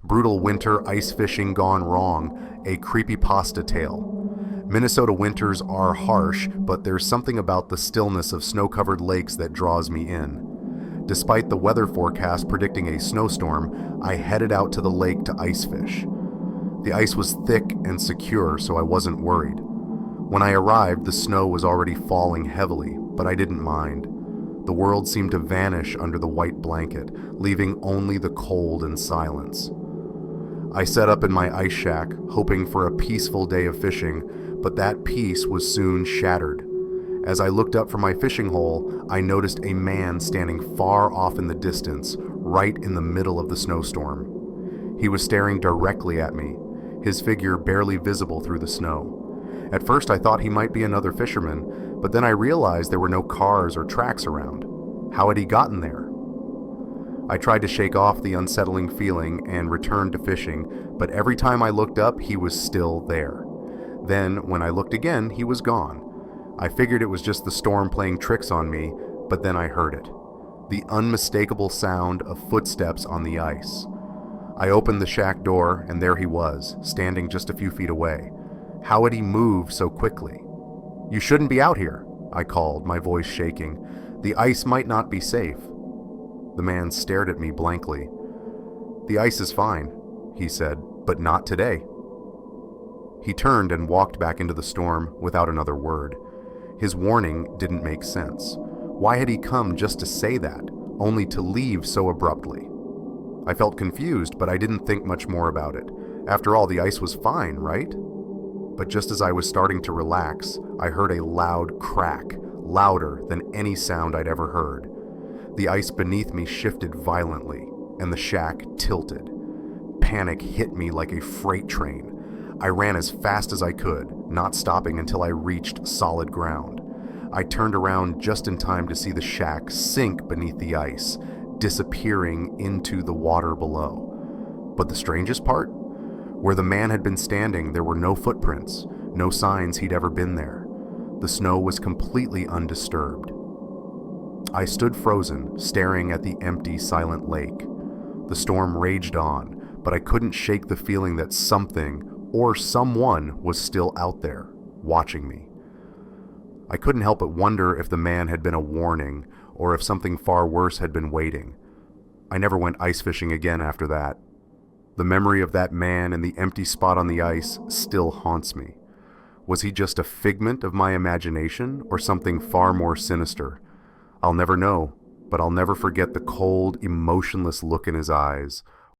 Brutal winter ice fishing gone wrong, a creepypasta tale. Minnesota winters are harsh, but there's something about the stillness of snow-covered lakes that draws me in. Despite the weather forecast predicting a snowstorm, I headed out to the lake to ice fish. The ice was thick and secure, so I wasn't worried. When I arrived, the snow was already falling heavily, but I didn't mind. The world seemed to vanish under the white blanket, leaving only the cold and silence. I set up in my ice shack, hoping for a peaceful day of fishing, but that peace was soon shattered. As I looked up from my fishing hole, I noticed a man standing far off in the distance, right in the middle of the snowstorm. He was staring directly at me, his figure barely visible through the snow. At first I thought he might be another fisherman, but then I realized there were no cars or tracks around. How had he gotten there? I tried to shake off the unsettling feeling and returned to fishing, but every time I looked up, he was still there. Then, when I looked again, he was gone. I figured it was just the storm playing tricks on me, but then I heard it. The unmistakable sound of footsteps on the ice. I opened the shack door, and there he was, standing just a few feet away. How had he moved so quickly? "You shouldn't be out here," I called, my voice shaking. "The ice might not be safe." The man stared at me blankly. "The ice is fine," he said, "but not today." He turned and walked back into the storm without another word. His warning didn't make sense. Why had he come just to say that, only to leave so abruptly? I felt confused, but I didn't think much more about it. After all, the ice was fine, right? But just as I was starting to relax, I heard a loud crack, louder than any sound I'd ever heard. The ice beneath me shifted violently, and the shack tilted. Panic hit me like a freight train. I ran as fast as I could, not stopping until I reached solid ground. I turned around just in time to see the shack sink beneath the ice, disappearing into the water below. But the strangest part? Where the man had been standing, there were no footprints, no signs he'd ever been there. The snow was completely undisturbed. I stood frozen, staring at the empty, silent lake. The storm raged on, but I couldn't shake the feeling that something or someone was still out there, watching me. I couldn't help but wonder if the man had been a warning, or if something far worse had been waiting. I never went ice fishing again after that. The memory of that man and the empty spot on the ice still haunts me. Was he just a figment of my imagination, or something far more sinister? I'll never know, but I'll never forget the cold, emotionless look in his eyes,